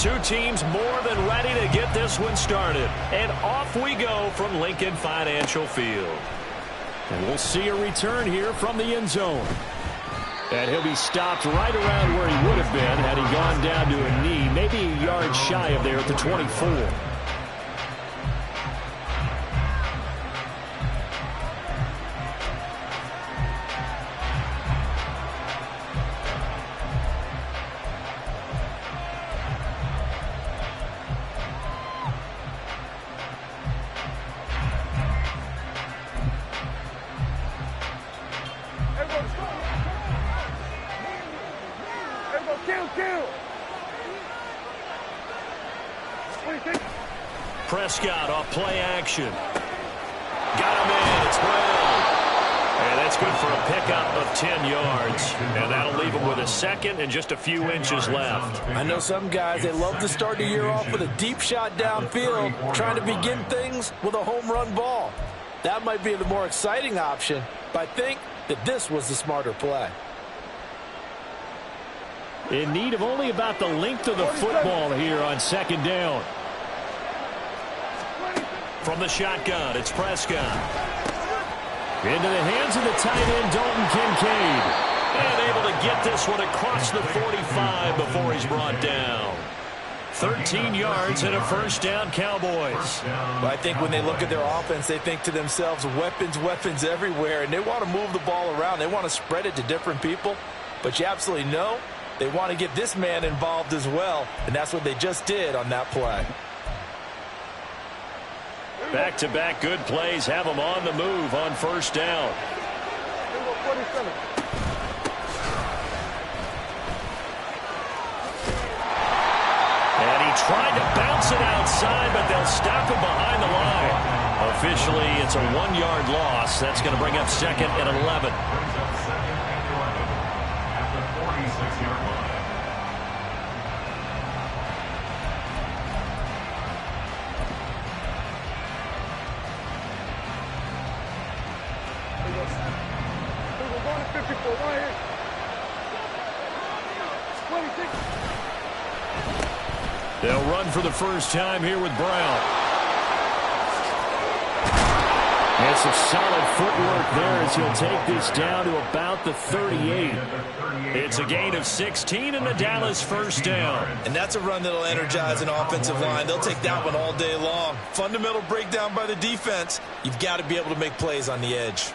Two teams more than ready to get this one started. And off we go from Lincoln Financial Field. And we'll see a return here from the end zone. And he'll be stopped right around where he would have been had he gone down to a knee, maybe a yard shy of there at the 24. Prescott off play action. Got him in. It's Brown. And that's good for a pickup of 10 yards. And that'll leave him with a second and just a few inches left. I know some guys, they love to start the year off with a deep shot downfield, trying to begin things with a home run ball. That might be the more exciting option, but I think that this was the smarter play. In need of only about the length of the football here on second down. From the shotgun, it's Prescott. Into the hands of the tight end, Dalton Kincaid. And able to get this one across the 45 before he's brought down. 13 yards and a first down, Cowboys. Well, I think when they look at their offense, they think to themselves, weapons, weapons everywhere. And they want to move the ball around. They want to spread it to different people. But you absolutely know they want to get this man involved as well. And that's what they just did on that play. Back-to-back good plays have them on the move on first down. And he tried to bounce it outside, but they'll stop him behind the line. Officially, it's a 1-yard loss. That's going to bring up second and 11. They'll run for the first time here with Brown. And some solid footwork there as he'll take this down to about the 38. It's a gain of 16 and the Dallas first down. And that's a run that'll energize an offensive line. They'll take that one all day long. Fundamental breakdown by the defense. You've got to be able to make plays on the edge.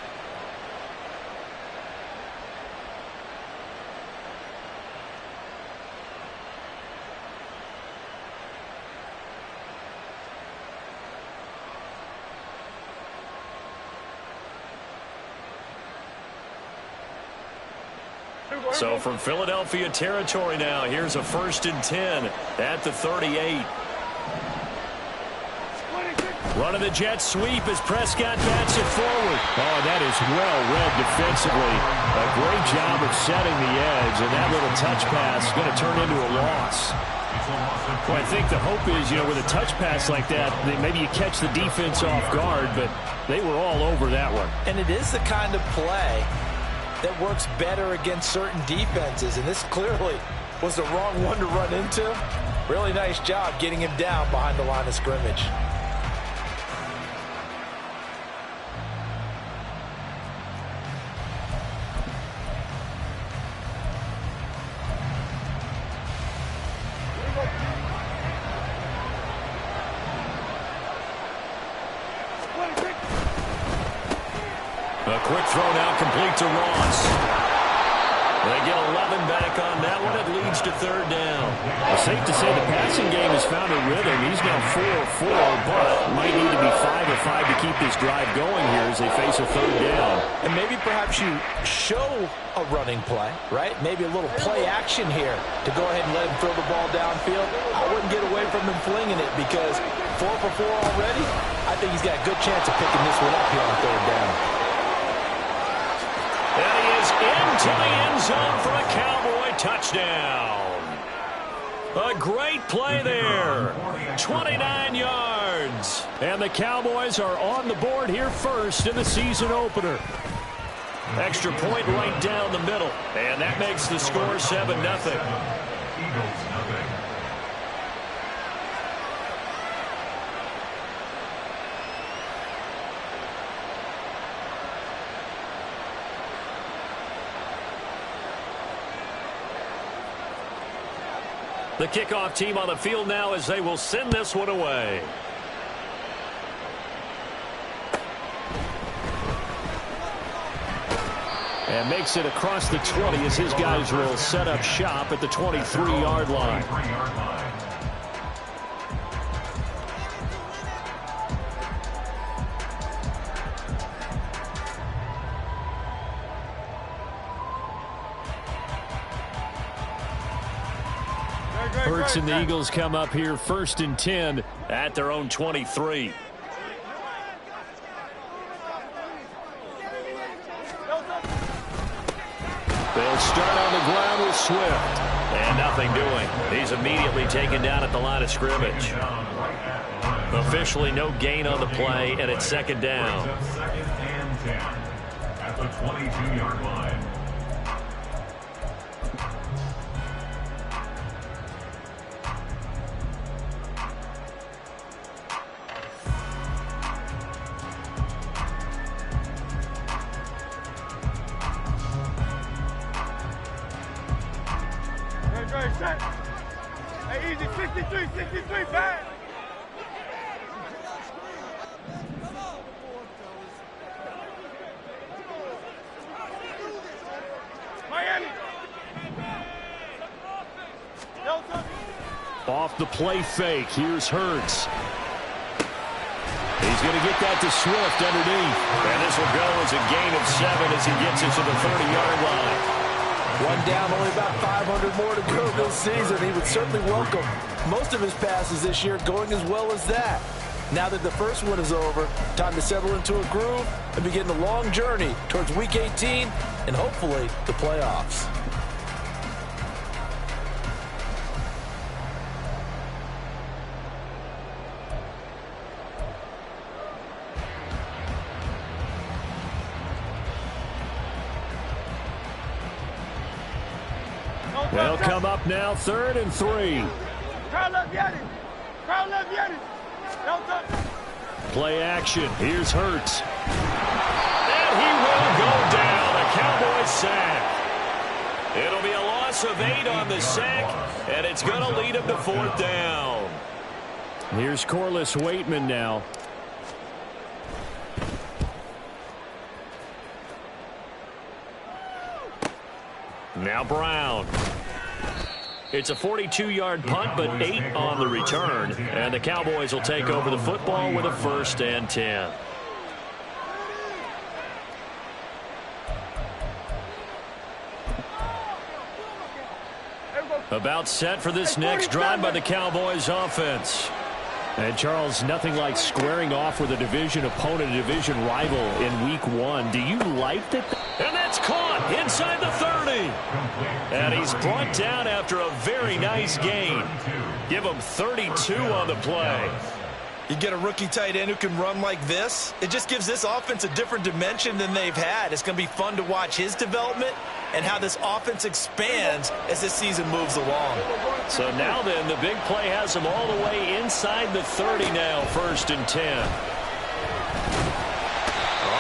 So from Philadelphia territory now, here's a 1st and 10 at the 38. Running the jet sweep as Prescott bats it forward. Oh, that is well read defensively. A great job of setting the edge, and that little touch pass is going to turn into a loss. Well, I think the hope is, with a touch pass like that, maybe you catch the defense off guard, but they were all over that one. And it is the kind of play that works better against certain defenses, and this clearly was the wrong one to run into. Really nice job getting him down behind the line of scrimmage. A quick throw now complete to Ross. They get 11 back on that one. It leads to third down. Well, safe to say the passing game has found a rhythm. He's now 4-4, but might need to be 5 of 5 to keep this drive going here as they face a third down. And maybe perhaps you show a running play, right? Maybe a little play action here to go ahead and let him throw the ball downfield. I wouldn't get away from him flinging it because 4 for 4 already. I think he's got a good chance of picking this one up here on third down. And he is into the end zone for a Cowboy touchdown. A great play there. 29 yards. And the Cowboys are on the board here first in the season opener. Extra point right down the middle. And that makes the score 7-0. The kickoff team on the field now as they will send this one away. And makes it across the 20 as his guys will set up shop at the 23-yard line. Hurts and the Eagles come up here 1st and 10 at their own 23. They'll start on the ground with Swift. And nothing doing. He's immediately taken down at the line of scrimmage. Officially no gain on the play, and it's 2nd down. 2nd and 10 at the 22-yard line. Hey, easy, 63, back. Miami. Off the play fake. Here's Hurts. He's going to get that to Swift underneath. And this will go as a gain of 7 as he gets it to the 30-yard line. One down, only about 500 more to go this season. He would certainly welcome most of his passes this year going as well as that. Now that the first one is over, time to settle into a groove and begin the long journey towards Week 18 and hopefully the playoffs. They'll come up now 3rd and 3. Play action. Here's Hurts. And he will go down. A Cowboys sack. It'll be a loss of 8 on the sack, and it's going to lead him to 4th down. Here's Corliss Waitman now. Now Brown. It's a 42-yard punt, but 8 on the return. And the Cowboys will take over the football with a 1st and 10. About set for this next drive by the Cowboys offense. And, Charles, nothing like squaring off with a division opponent, a division rival in Week 1. Do you like that? And that's caught inside the 30. And he's brought down after a very nice gain. Give him 32 on the play. You get a rookie tight end who can run like this, it just gives this offense a different dimension than they've had. It's going to be fun to watch his development and how this offense expands as this season moves along. So now then, the big play has him all the way inside the 30 now, 1st and 10.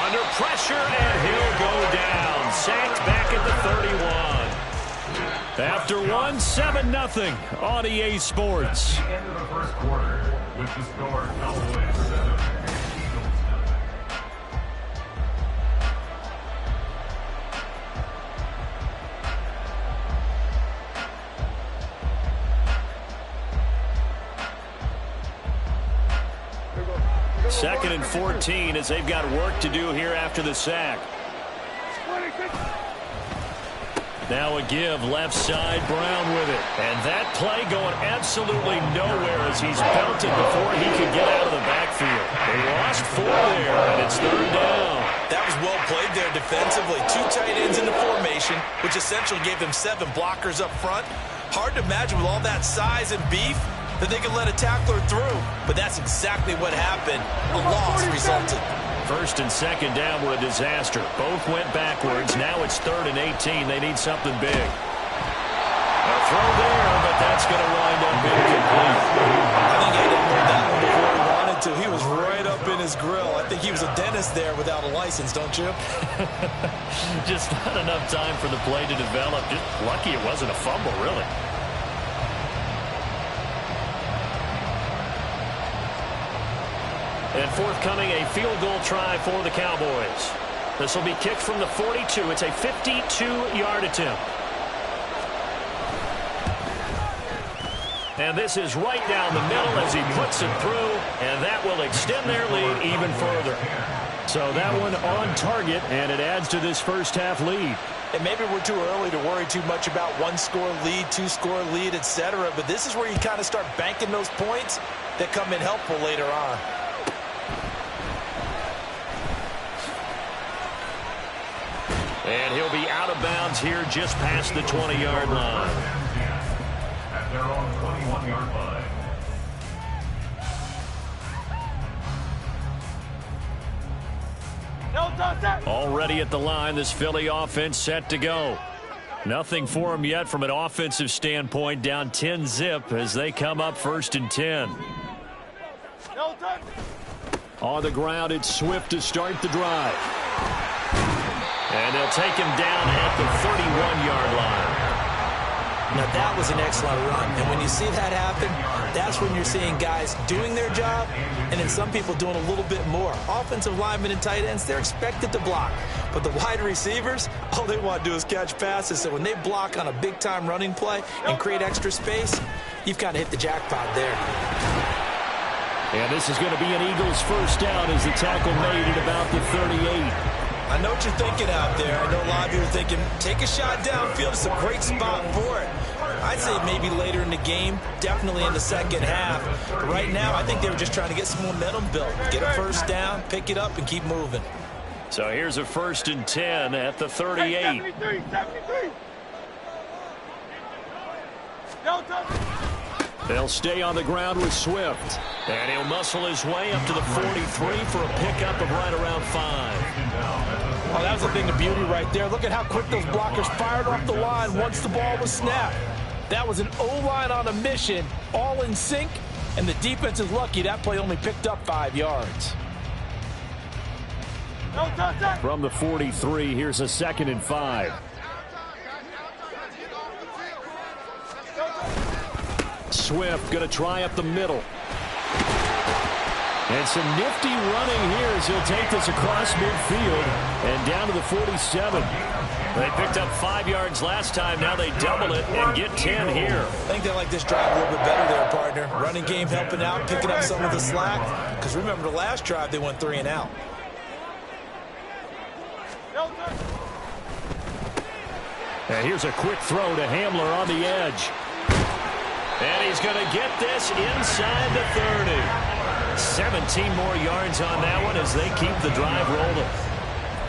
Under pressure, and he'll go down. Sacked back at the 31. After one, 7-0 on EA Sports. End of the first quarter with the score Cowboys 7 and Eagles 7. 2nd and 14 as they've got work to do here after the sack. Now a give, left side, Brown with it. And that play going absolutely nowhere as he's belted before he could get out of the backfield. They lost 4 there, and it's 3rd down. That was well played there defensively. 2 tight ends in the formation, which essentially gave them 7 blockers up front. Hard to imagine with all that size and beef that they could let a tackler through. But that's exactly what happened. A loss resulted. 1st and 2nd down were a disaster. Both went backwards. Now it's 3rd and 18. They need something big. A throw there, but that's going to wind up incomplete. I think he didn't move that one before he wanted to. He was right up in his grill. I think he was a dentist there without a license, don't you? Just not enough time for the play to develop. Just lucky it wasn't a fumble, really. And forthcoming, a field goal try for the Cowboys. This will be kicked from the 42. It's a 52-yard attempt. And this is right down the middle as he puts it through, and that will extend their lead even further. So that one on target, and it adds to this first-half lead. And maybe we're too early to worry too much about one-score lead, two-score lead, etc. But this is where you kind of start banking those points that come in helpful later on. And he'll be out of bounds here just past the 20-yard line. At their own 21-yard line. Already at the line, this Philly offense set to go. Nothing for them yet from an offensive standpoint, down 10-zip as they come up 1st and 10. On the ground, it's Swift to start the drive. And they'll take him down at the 31-yard line. Now, that was an excellent run. And when you see that happen, that's when you're seeing guys doing their job and then some people doing a little bit more. Offensive linemen and tight ends, they're expected to block. But the wide receivers, all they want to do is catch passes. So when they block on a big-time running play and create extra space, you've kind of hit the jackpot there. And this is going to be an Eagles first down as the tackle made at about the 38. I know what you're thinking out there. I know a lot of you are thinking, take a shot downfield. It's a great spot for it. I'd say maybe later in the game, definitely in the second half. But right now, I think they were just trying to get some momentum built. Get a first down, pick it up, and keep moving. So here's a 1st and 10 at the 38. 73. They'll stay on the ground with Swift. And he'll muscle his way up to the 43 for a pickup of right around 5. Oh, that was a thing of beauty right there. Look at how quick those blockers fired off the line once the ball was snapped. That was an O-line on a mission, all in sync, and the defense is lucky that play only picked up 5 yards. From the 43, here's a 2nd and 5. Swift going to try up the middle. And some nifty running here as he'll take this across midfield and down to the 47. They picked up 5 yards last time. Now they double it and get 10 here. I think they like this drive a little bit better there, partner. Running game helping out, picking up some of the slack. Because remember, the last drive they went 3 and out. And here's a quick throw to Hamler on the edge. And he's going to get this inside the 30. 17 more yards on that one as they keep the drive rolling.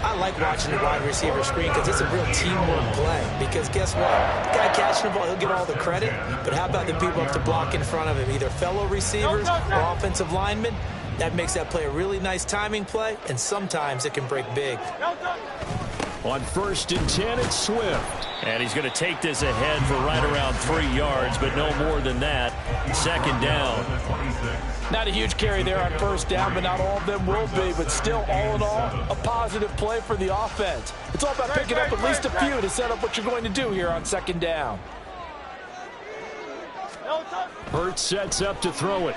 I like watching the wide receiver screen because it's a real teamwork play. Because guess what? The guy catching the ball, he'll get all the credit. But how about the people up to block in front of him, either fellow receivers or offensive linemen? That makes that play a really nice timing play, and sometimes it can break big. On 1st and 10, it's Swift. And he's going to take this ahead for right around 3 yards, but no more than that. 2nd down. Not a huge carry there on 1st down, but not all of them will be. But still, all in all, a positive play for the offense. It's all about picking up at least a few to set up what you're going to do here on 2nd down. Hurts sets up to throw it.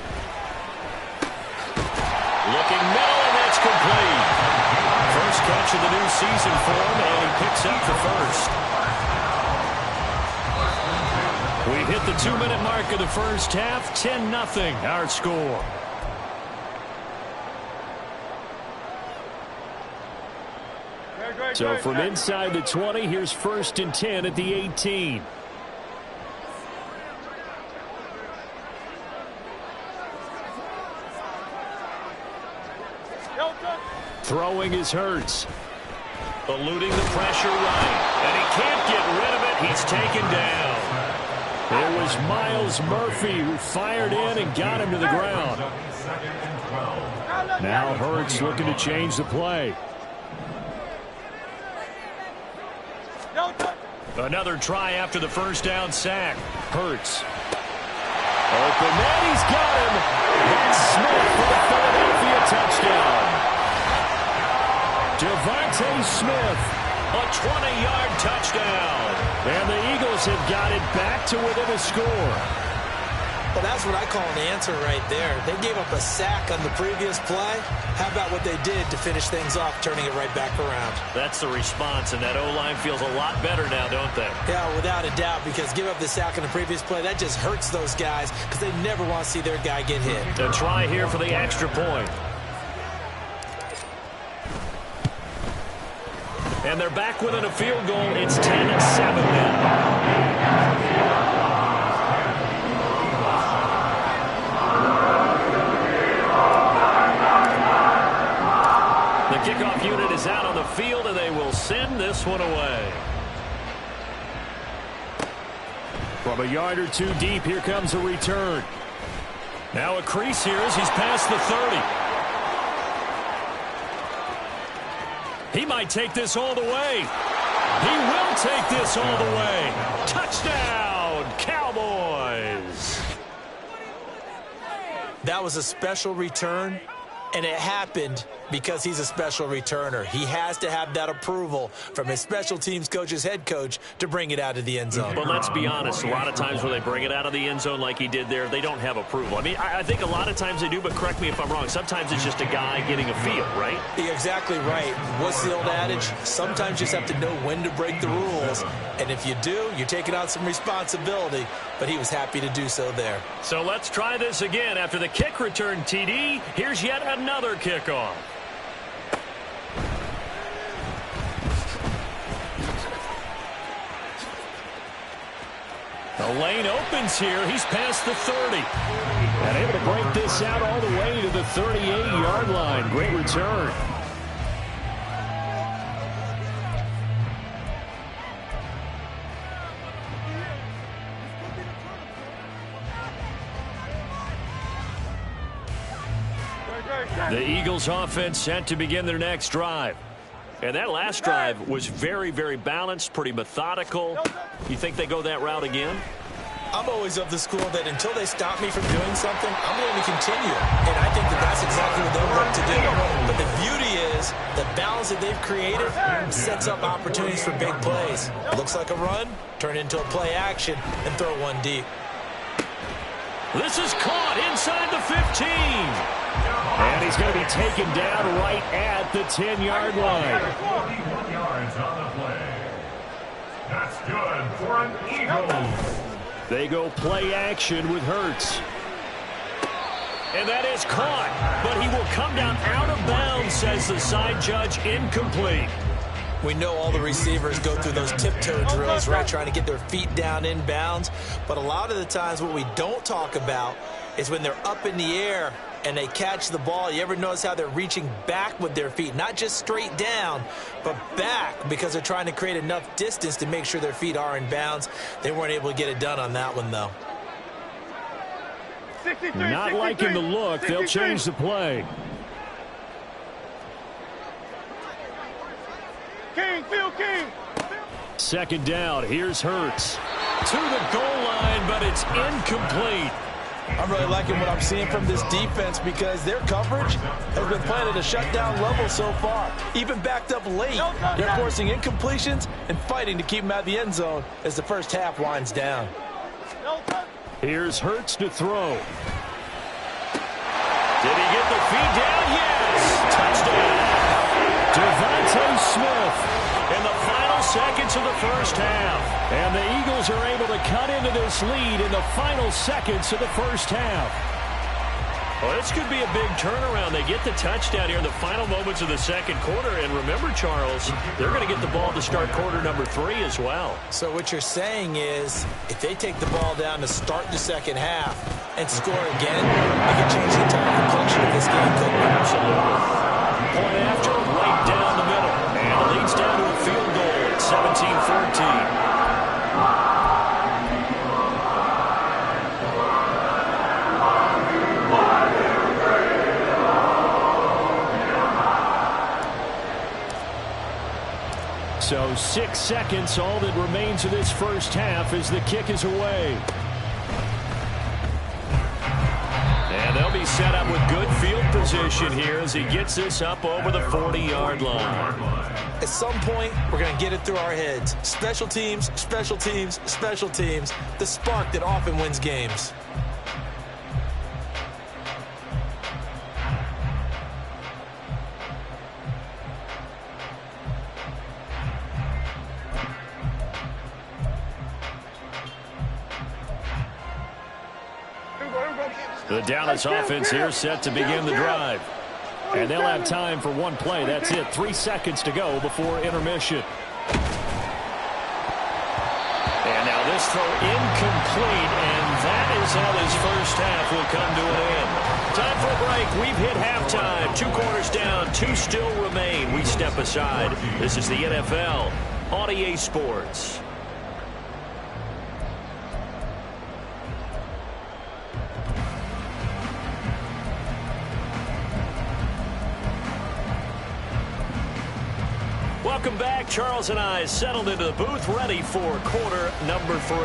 Looking middle, and that's complete. First catch of the new season for him, and he picks up the first. We've hit the 2-minute mark of the first half. 10-0 our score. So from inside the 20, here's 1st and 10 at the 18. Throwing is Hurts. Eluding the pressure right. And he can't get rid of it. He's taken down. It was Miles Murphy who fired in and got him to the ground. Now Hurts looking to change the play. Another try after the first down sack. Hurts. Open man, he's got him. That's Smith for the Philadelphia touchdown. Devontae Smith. A 20-yard touchdown. And the Eagles have got it back to within a score. Well, that's what I call an answer right there. They gave up a sack on the previous play. How about what they did to finish things off, turning it right back around? That's the response, and that O-line feels a lot better now, don't they? Yeah, without a doubt, because give up the sack on the previous play, that just hurts those guys because they never want to see their guy get hit. A try here for the extra point. And they're back within a field goal. It's 10-7 now. Kickoff unit is out on the field, and they will send this one away. From a yard or two deep, here comes a return. Now a crease here as he's past the 30. He might take this all the way. He will take this all the way. Touchdown, Cowboys. That was a special return, and it happened because he's a special returner. He has to have that approval from his special teams coach's head coach to bring it out of the end zone. But let's be honest, a lot of times when they bring it out of the end zone like he did there, they don't have approval. I mean, I think a lot of times they do, but correct me if I'm wrong. Sometimes it's just a guy getting a feel, right? You're exactly right. What's the old adage? Sometimes you just have to know when to break the rules. And if you do, you're taking on some responsibility. But he was happy to do so there. So let's try this again. After the kick return TD, here's yet another kickoff. The lane opens here. He's past the 30. And able to break this out all the way to the 38-yard line. Great return. The Eagles offense set to begin their next drive. And that last drive was very, very balanced, pretty methodical. You think they go that route again? I'm always of the school that until they stop me from doing something, I'm going to continue. And I think that that's exactly what they'll work to do. But the beauty is the balance that they've created sets up opportunities for big plays. Looks like a run, turn it into a play action, and throw one deep. This is caught inside the 15. And he's going to be taken down right at the 10-yard line. 41 yards on the play. That's good for an Eagle. They go play action with Hurts. And that is caught, but he will come down out of bounds, says the side judge, incomplete. We know all the receivers go through those tiptoe drills, right, trying to get their feet down in bounds. But a lot of the times what we don't talk about is when they're up in the air and they catch the ball. You ever notice how they're reaching back with their feet? Not just straight down, but back, because they're trying to create enough distance to make sure their feet are in bounds. They weren't able to get it done on that one, though. 63, Not 63, liking the look. 63. They'll change the play. King, Phil King. Second down. Here's Hurts. To the goal line, but it's incomplete. I'm really liking what I'm seeing from this defense because their coverage has been playing at a shutdown level so far. Even backed up late, they're forcing incompletions and fighting to keep them out of the end zone as the first half winds down. Here's Hurts to throw. Did he get the feed down? Yes! Touchdown! Devontae Smith in the final seconds of the first half. And the Eagles are able to cut into this lead in the final seconds of the first half. Well, this could be a big turnaround. They get the touchdown here in the final moments of the second quarter. And remember, Charles, they're going to get the ball to start quarter number 3 as well. So what you're saying is if they take the ball down to start the second half and score again, they can change the entire complexion of this game. Absolutely. Point after, right down the middle. And it leads down to a field goal at 17-14. So 6 seconds, all that remains of this first half as the kick is away. And they'll be set up with good field position here as he gets this up over the 40-yard line. At some point, we're going to get it through our heads. Special teams, special teams, special teams. The spark that often wins games. The Dallas offense here set to begin the drive. And they'll have time for one play. That's it. 3 seconds to go before intermission. And now this throw incomplete, and that is how this first half will come to an end. Time for a break. We've hit halftime. 2 quarters down, 2 still remain. We step aside. This is the NFL on EA Sports. Welcome back. Charles and I settled into the booth, ready for quarter number 3.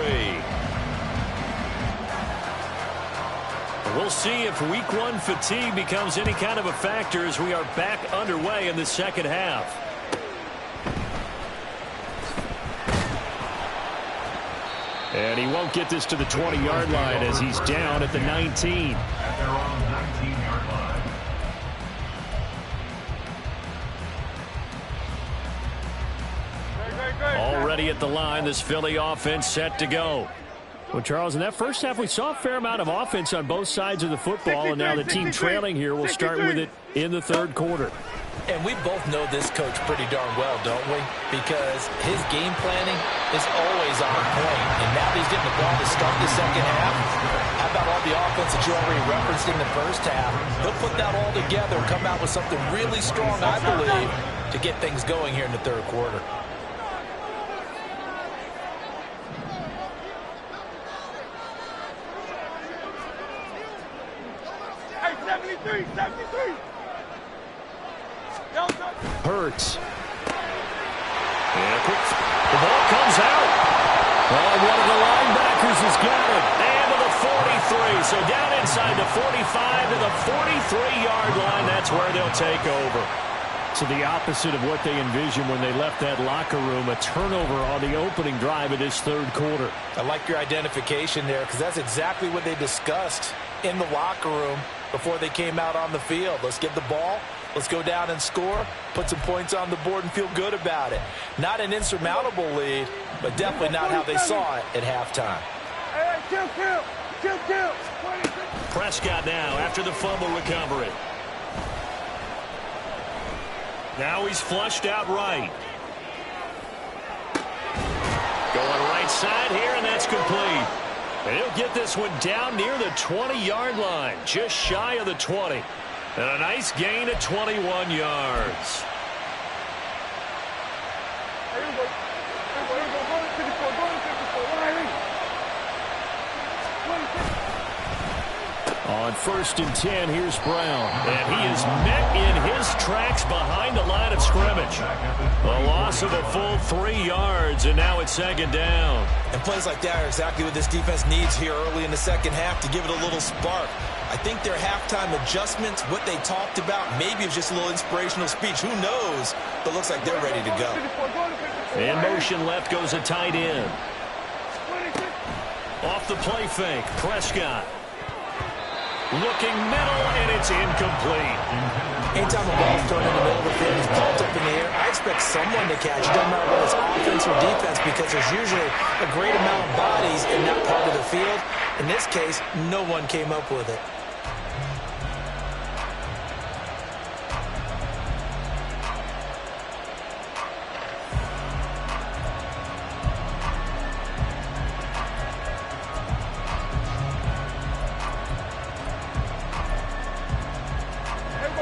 We'll see if week 1 fatigue becomes any kind of a factor as we are back underway in the second half. And he won't get this to the 20-yard line as he's down at the 19. At their own 19-yard line. Already at the line, this Philly offense set to go. Well, Charles, in that first half, we saw a fair amount of offense on both sides of the football, and now the team trailing here will start with it in the third quarter. And we both know this coach pretty darn well, don't we? Because his game planning is always on point. And now that he's getting the ball to start the second half, how about all the offense that you already referenced in the first half? He'll put that all together and come out with something really strong, I believe, to get things going here in the third quarter. Hey, 73, 73. Hurts. And quick. The ball comes out. Oh, one of the linebackers has got it. And to the 43. So down inside the 45 to the 43-yard line. That's where they'll take over. So the opposite of what they envisioned when they left that locker room, a turnover on the opening drive of this third quarter. I like your identification there because that's exactly what they discussed in the locker room before they came out on the field. Let's get the ball. Let's go down and score, put some points on the board, and feel good about it. Not an insurmountable lead, but definitely not how they saw it at halftime. Hey, kill. Prescott now after the fumble recovery. Now he's flushed out right. Going right side here, and that's complete. And he'll get this one down near the 20-yard line, just shy of the 20. And a nice gain of 21 yards. On 1st and 10, here's Brown. And he is met in his tracks behind the line of scrimmage. A loss of a full 3 yards, and now it's 2nd down. And plays like that are exactly what this defense needs here early in the second half to give it a little spark. I think their halftime adjustments, what they talked about, maybe it was just a little inspirational speech. Who knows? But looks like they're ready to go. In motion left goes a tight end. Off the play fake, Prescott. Looking middle, and it's incomplete. Anytime a ball's thrown in the middle of the field, it's bumped up in the air, I expect someone to catch it. Doesn't matter whether it's offense or defense, because there's usually a great amount of bodies in that part of the field. In this case, no one came up with it.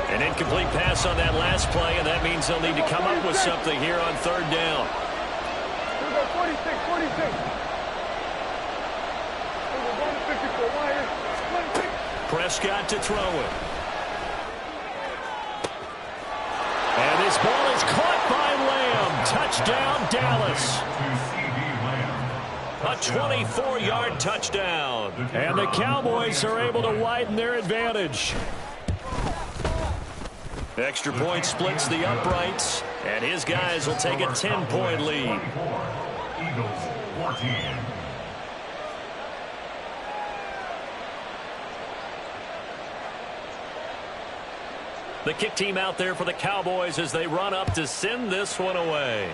An incomplete pass on that last play, and that means they'll need to come up with something here on 3rd down. 46. Prescott to throw it. And this ball is caught by Lamb. Touchdown, Dallas. A 24-yard touchdown. And the Cowboys are able to widen their advantage. Extra point splits the uprights, and his guys will take a 10-point lead. Eagles 14. The kick team out there for the Cowboys as they run up to send this one away.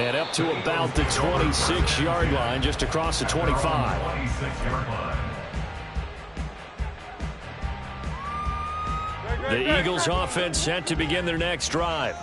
And up to about the 26-yard line, just across the 25. 26-yard line. The Eagles offense set to begin their next drive.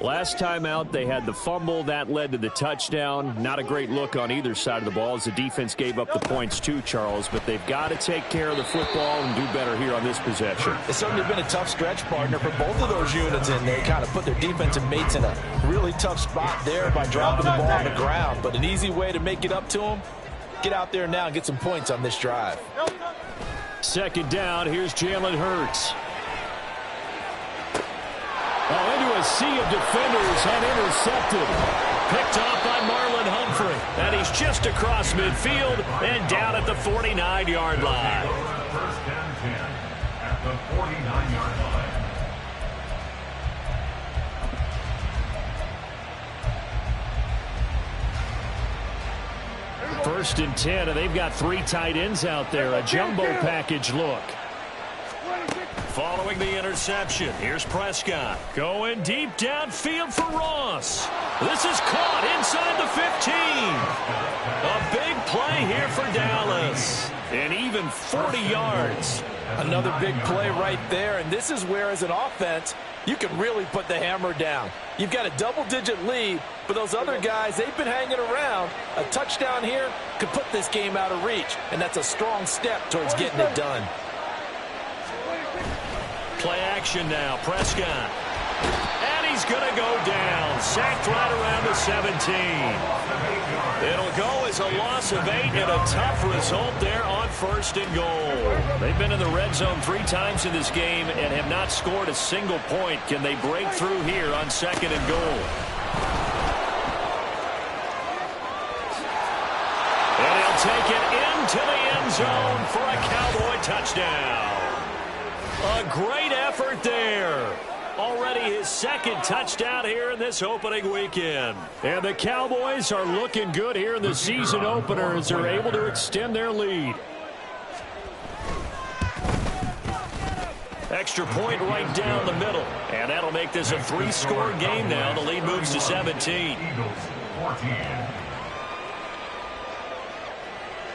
Last time out, they had the fumble. That led to the touchdown. Not a great look on either side of the ball as the defense gave up the points too, Charles. But they've got to take care of the football and do better here on this possession. It's certainly been a tough stretch, partner, for both of those units, and they kind of put their defensive mates in a really tough spot there by dropping the ball on the ground. But an easy way to make it up to them, get out there now and get some points on this drive. Second down, here's Jalen Hurts. Oh, into a sea of defenders and intercepted. Picked off by Marlon Humphrey. And he's just across midfield and down at the 49-yard line. First and 10 at the 49-yard line. First and 10, and they've got 3 tight ends out there. A jumbo package look. Following the interception, here's Prescott. Going deep downfield for Ross. This is caught inside the 15. A big play here for Dallas. And even 40 yards. Another big play right there, and this is where, as an offense, you can really put the hammer down. You've got a double-digit lead, but those other guys, they've been hanging around. A touchdown here could put this game out of reach, and that's a strong step towards getting it done. Play action now, Prescott. And he's going to go down. Sacked right around the 17. It'll go as a loss of 8 and a tough result there on first and goal. They've been in the red zone 3 times in this game and have not scored a single point. Can they break through here on second and goal? And he'll take it into the end zone for a Cowboy touchdown. A great effort there. Already his second touchdown here in this opening weekend. And the Cowboys are looking good here in the season opener as they're able to extend their lead. Extra point right down the middle. And that'll make this a 3-score game now. The lead moves to 17. Eagles 14.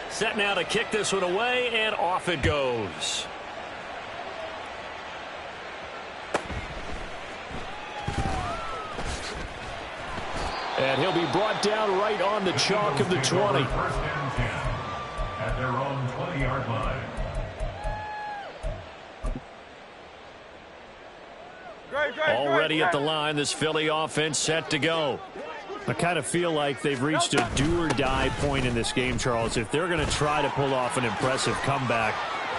Set now to kick this one away, and off it goes. And he'll be brought down right on the chalk of the 20. First and 10 at their own 20-yard line. Already at the line, this Philly offense set to go. I kind of feel like they've reached a do-or-die point in this game, Charles. If they're going to try to pull off an impressive comeback,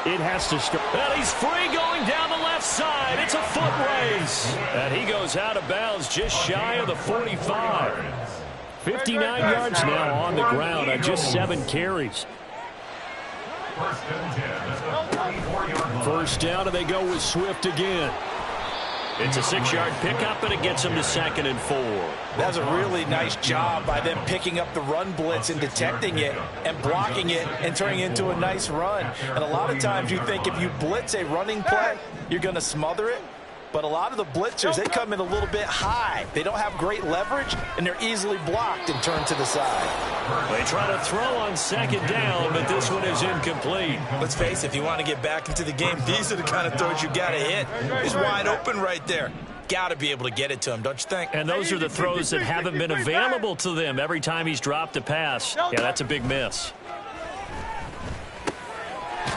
it has to start. And he's free going down the left side. It's a foot race. And he goes out of bounds just shy of the 45. 59 yards now on the ground on just 7 carries. First and 10 at the 44-yard line. First down, and they go with Swift again. It's a 6-yard pickup, and it gets him to 2nd and 4. That's a really nice job by them picking up the run blitz and detecting it and blocking it and turning it into a nice run. And a lot of times you think if you blitz a running play, you're going to smother it. But a lot of the blitzers, they come in a little bit high. They don't have great leverage, and they're easily blocked and turned to the side. They try to throw on 2nd down, but this one is incomplete. Let's face it, if you want to get back into the game, these are the kind of throws you got to hit. He's wide open right there. Got to be able to get it to him, don't you think? And those are the throws that haven't been available to them every time he's dropped a pass. Yeah, that's a big miss.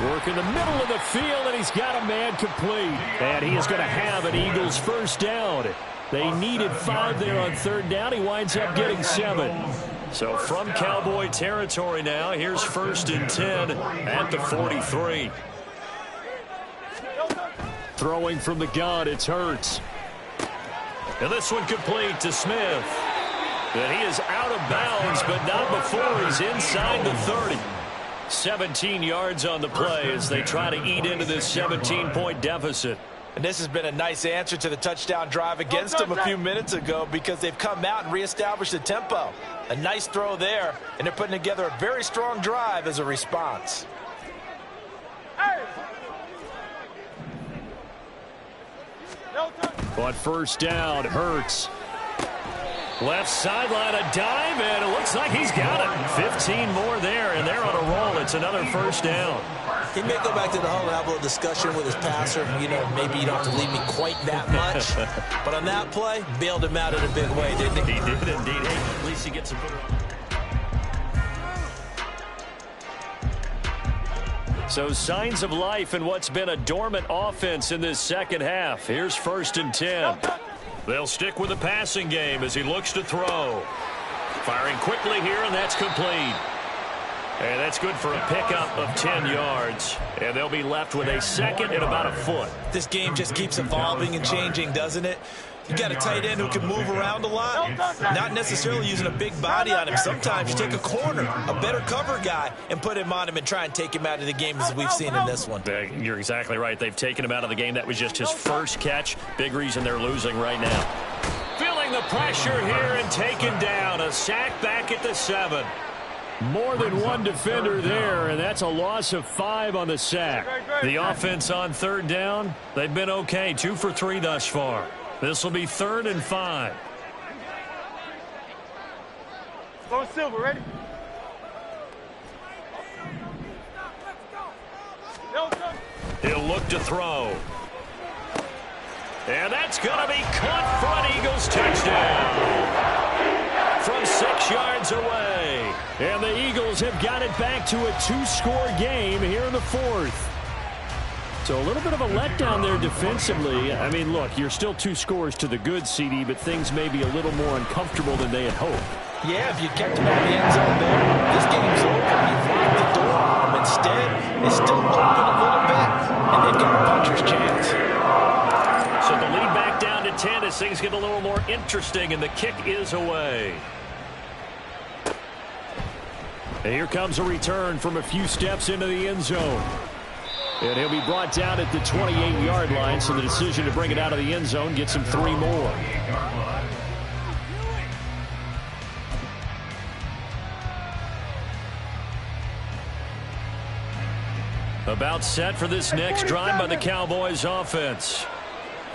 Work in the middle of the field, and he's got a man complete. And he is going to have an Eagles first down. They needed 5 there on 3rd down. He winds up getting 7. So from Cowboy territory now, here's 1st and 10 at the 43. Throwing from the gun, it's Hurts. And this one complete to Smith. And he is out of bounds, but not before he's inside the 30. 17 yards on the play as they try to eat into this 17-point deficit. And this has been a nice answer to the touchdown drive against them a few minutes ago because they've come out and reestablished the tempo. A nice throw there, and they're putting together a very strong drive as a response. On 1st down, Hurts. Left sideline, a dive, and it looks like he's got it. 15 more there, and they're on a roll. It's another first down. He may go back to the huddle and have a little discussion with his passer. You know, maybe you don't have to leave me quite that much. But on that play, bailed him out in a big way, didn't he? He did indeed. Hey, at least he gets a good run. So signs of life in what's been a dormant offense in this second half. Here's 1st and 10. They'll stick with the passing game as he looks to throw. Firing quickly here, and that's complete. And that's good for a pickup of 10 yards. And they'll be left with a second and about a foot. This game just keeps evolving and changing, doesn't it? You got a tight end who can move around a lot. Not necessarily using a big body on him. Sometimes you take a corner, a better cover guy, and put him on him and try and take him out of the game as we've seen in this one. You're exactly right. They've taken him out of the game. That was just his first catch. Big reason they're losing right now. Feeling the pressure here and taken down. A sack back at the 7. More than one defender there, and that's a loss of 5 on the sack. The offense on 3rd down, they've been okay. 2 for 3 thus far. This will be 3rd and 5. Go Silver, ready? He'll look to throw. And that's going to be caught for an Eagles touchdown. From 6 yards away. And the Eagles have got it back to a 2-score game here in the 4th. So a little bit of a letdown there defensively. I mean, look, you're still 2 scores to the good, CD, but things may be a little more uncomfortable than they had hoped. Yeah, if you kept him out of the end zone there, this game's over. You've locked the door on him. Instead, it's still open a little bit, and they've got a puncher's chance. So the lead back down to 10 as things get a little more interesting, and the kick is away. And here comes a return from a few steps into the end zone. And he'll be brought down at the 28-yard line, so the decision to bring it out of the end zone gets him 3 more. About set for this next drive by the Cowboys offense.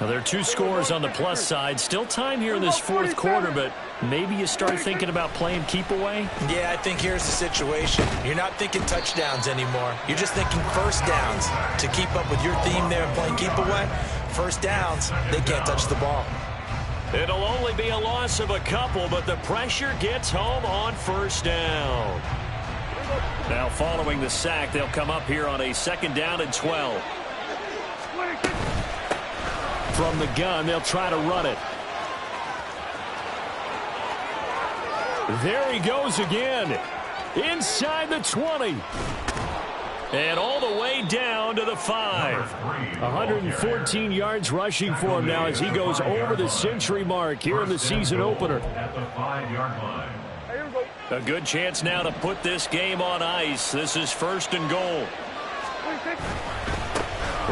Now, there are 2 scores on the plus side. Still time here in this 4th quarter, but maybe you start thinking about playing keep away? Yeah, I think here's the situation. You're not thinking touchdowns anymore. You're just thinking first downs. To keep up with your theme there and playing keep away, first downs, they can't touch the ball. It'll only be a loss of a couple, but the pressure gets home on 1st down. Now, following the sack, they'll come up here on a 2nd down and 12. From the gun, they'll try to run it. There he goes again. Inside the 20. And all the way down to the 5. 114 yards rushing for him now as he goes over the century mark here in the season opener. At the 5-yard line. A good chance now to put this game on ice. This is 1st and goal.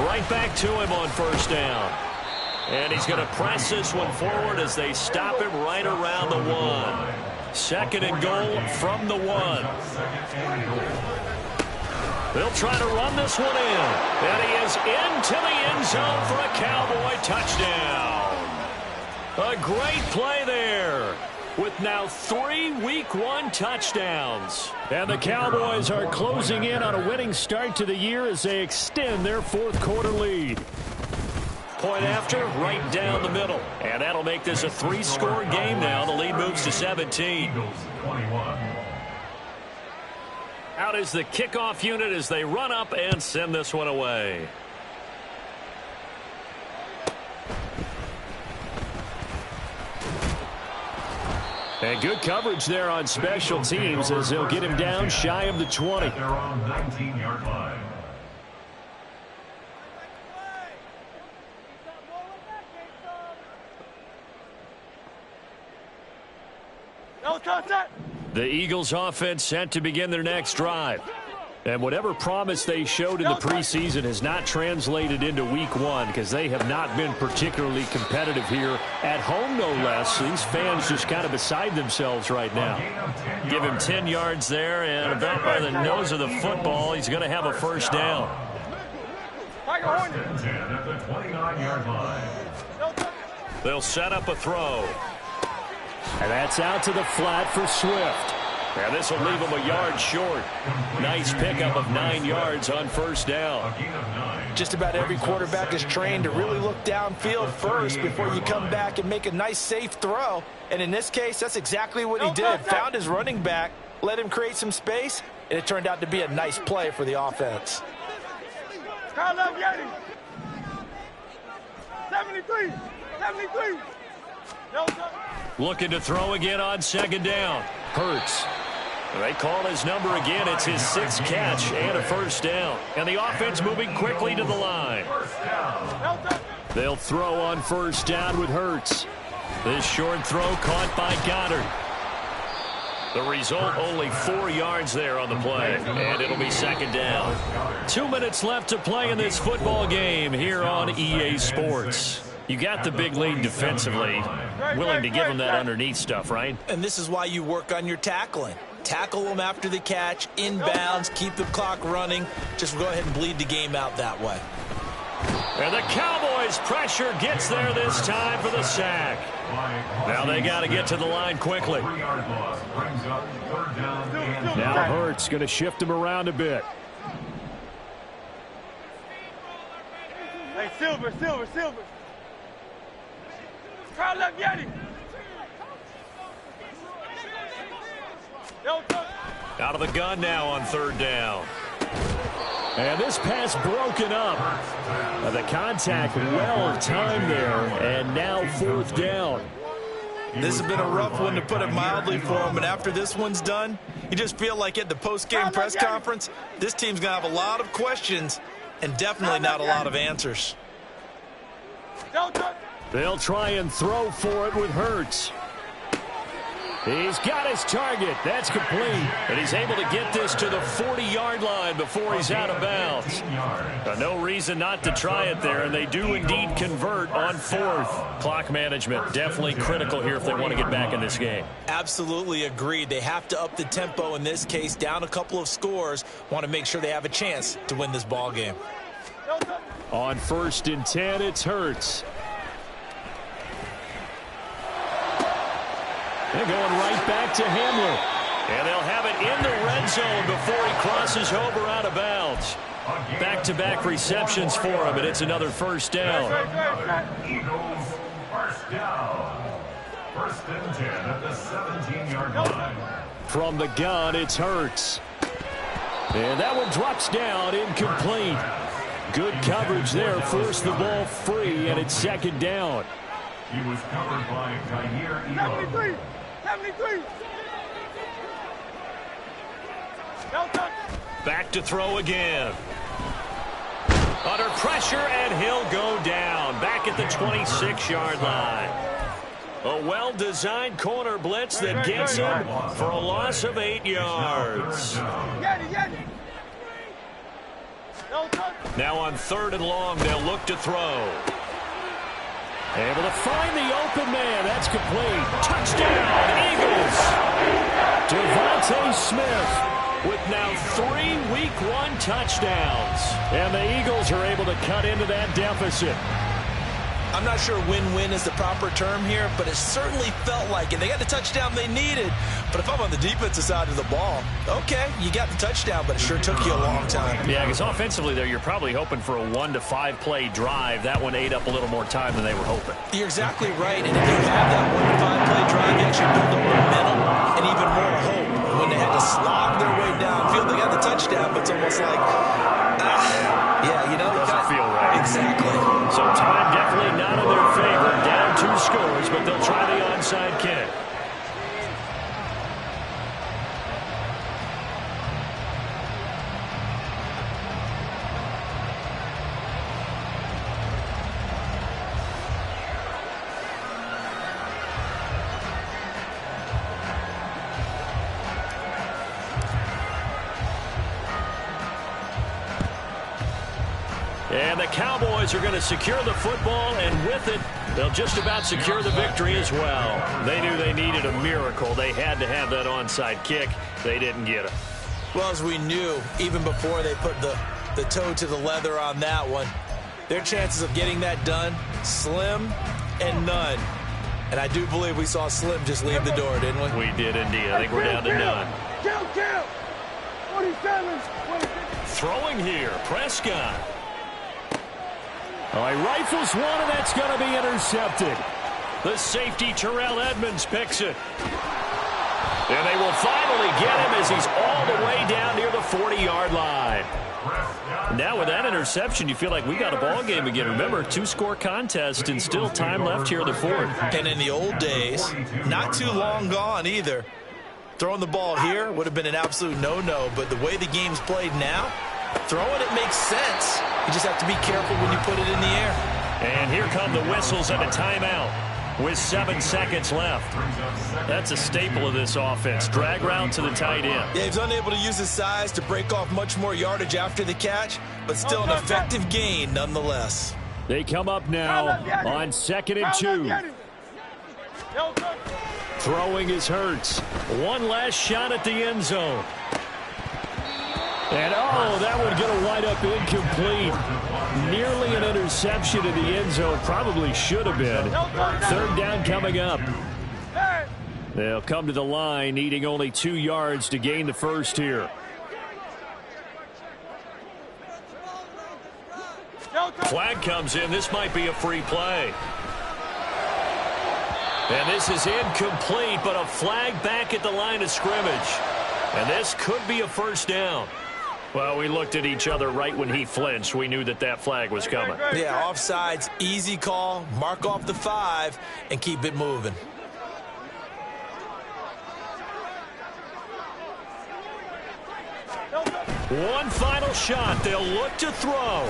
Right back to him on 1st down. And he's going to press this one forward as they stop him right around the 1. 2nd and goal from the 1. They'll try to run this one in. And he is into the end zone for a Cowboy touchdown. A great play there. With now 3 Week 1 touchdowns. And the Cowboys are closing in on a winning start to the year as they extend their 4th quarter lead. Point after, right down the middle. And that'll make this a 3-score game now. The lead moves to 17. Out is the kickoff unit as they run up and send this one away. And good coverage there on special teams as they'll get him down shy of the 20. They're on 19-yard line. The Eagles offense set to begin their next drive. And whatever promise they showed in the preseason has not translated into Week 1 because they have not been particularly competitive here at home, no less. These fans just kind of beside themselves right now. Give him 10 yards there, and about by the nose of the football, he's going to have a 1st down. At the 29-yard line. They'll set up a throw. And that's out to the flat for Swift. And this will leave him a yard short. Nice pickup of 9 yards on first down. Just about every quarterback is trained to really look downfield first before you come back and make a nice, safe throw. And in this case, that's exactly what he did. Found his running back, let him create some space, and it turned out to be a nice play for the offense. Call up Yeti. 73. 73. No, sir. Looking to throw again on second down. Hurts. They call his number again. It's his 6th catch and a first down. And the offense moving quickly to the line. They'll throw on first down with Hurts. This short throw caught by Goddard. The result, only 4 yards there on the play. And it'll be second down. 2 minutes left to play in this football game here on EA Sports. You got the big lead defensively. Willing to give them that underneath stuff, right? And this is why you work on your tackling. Tackle them after the catch, inbounds, keep the clock running. Just go ahead and bleed the game out that way. And the Cowboys' pressure gets there this time for the sack. Now they got to get to the line quickly. Now Hurts going to shift him around a bit. Hey, Silver. Call up Yeti. No, sir. Out of the gun now on third down. And this pass broken up. The contact well timed there. And now fourth down. This has been a rough one, to put it mildly, for him. And after this one's done, you just feel like at the post-game press conference, this team's going to have a lot of questions and definitely not a lot of answers. They'll try and throw for it with Hurts. He's got his target. That's complete. And he's able to get this to the 40-yard line before he's out of bounds. No reason not to try it there, and they do indeed convert on fourth. Clock management definitely critical here if they want to get back in this game. Absolutely agreed. They have to up the tempo in this case, down a couple of scores. Want to make sure they have a chance to win this ball game. On 1st and 10, it's Hurts. They're going right back to Hamler. And they'll have it in the red zone before he crosses over out of bounds. Back-to-back receptions for him, and it's another first down. Eagles, first down. 1st and 10 at the 17-yard line. From the gun, it's Hurts. And that one drops down, incomplete. Good coverage there, forced the ball free, and it's second down. He was covered by Kyer Elam. 73. Back to throw again. Under pressure, and he'll go down. Back at the 26-yard line. A well-designed corner blitz that gets him for a loss of 8 yards. Now on 3rd and long, they'll look to throw. Able to find the open man. That's complete. Touchdown, Eagles. Devontae Smith with now 3 Week 1 touchdowns. And the Eagles are able to cut into that deficit. I'm not sure win-win is the proper term here, but it certainly felt like it. They got the touchdown they needed. But if I'm on the defensive side of the ball, okay, you got the touchdown, but it sure took you a long time. Yeah, because offensively there, you're probably hoping for a 1 to 5 play drive. That one ate up a little more time than they were hoping. You're exactly right. And if you have that 1 to 5 play drive, you actually build up momentum and even more hope. When they had to slog their way downfield, they got the touchdown, but it's almost like, yeah, you know, it doesn't feel right. Exactly. So time definitely not in their favor. Down 2 scores, but they'll try the onside kick. And the Cowboys are going to secure the football, and with it, they'll just about secure the victory as well. They knew they needed a miracle. They had to have that onside kick. They didn't get it. Well, as we knew, even before they put the toe to the leather on that one, their chances of getting that done, slim and none. And I do believe we saw Slim just leave the door, didn't we? We did indeed. I think we're down to none. Kill. 27. Throwing here, Prescott. All right, rifles one, and that's going to be intercepted. The safety, Terrell Edmonds, picks it. And they will finally get him as he's all the way down near the 40-yard line. Now with that interception, you feel like we got a ball game again. Remember, 2-score contest and still time left here in the fourth. And in the old days, not too long gone either, throwing the ball here would have been an absolute no-no. But the way the game's played now, throwing it makes sense. You just have to be careful when you put it in the air. And here come the whistles and a timeout with 7 seconds left. That's a staple of this offense. Drag route to the tight end. Yeah, he's unable to use his size to break off much more yardage after the catch, but still an effective gain nonetheless. They come up now on 2nd and 2. Throwing is Hurts. One last shot at the end zone. And, oh, that one going to wind up incomplete. Nearly an interception in the end zone. Probably should have been. 3rd down coming up. They'll come to the line, needing only 2 yards to gain the first here. Flag comes in. This might be a free play. And this is incomplete, but a flag back at the line of scrimmage. And this could be a first down. Well, we looked at each other right when he flinched. We knew that that flag was coming. Yeah, offsides, easy call, mark off the 5, and keep it moving. One final shot. They'll look to throw.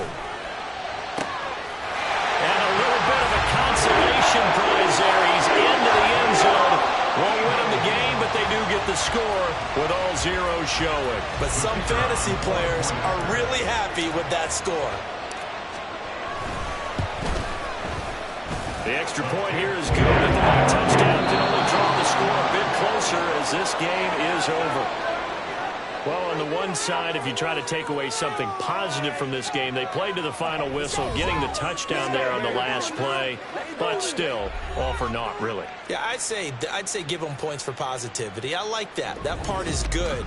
And a little bit of a consolation prize there. He's into the end zone. Won't win him the game, but they do get the score with all zeros showing. But some fantasy players are really happy with that score. The extra point here is good, but the long touchdown can only draw the score a bit closer as this game is over. Well, on the one side, if you try to take away something positive from this game, they played to the final whistle, getting the touchdown there on the last play, but still, all for naught, really. Yeah, I'd say give them points for positivity. I like that. That part is good.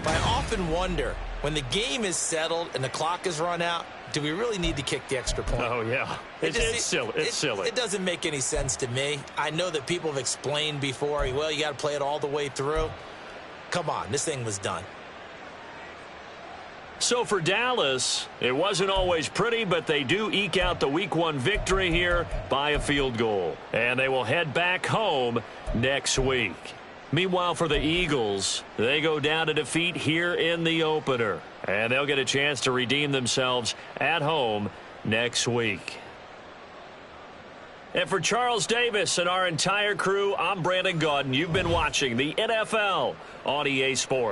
But I often wonder, when the game is settled and the clock is run out, do we really need to kick the extra point? Oh, yeah. It's silly. It's silly. It doesn't make any sense to me. I know that people have explained before, well, you got to play it all the way through. Come on, this thing was done. So for Dallas, it wasn't always pretty, but they do eke out the Week 1 victory here by a field goal. And they will head back home next week. Meanwhile, for the Eagles, they go down to defeat here in the opener. And they'll get a chance to redeem themselves at home next week. And for Charles Davis and our entire crew, I'm Brandon Gaudin. You've been watching the NFL on EA Sports.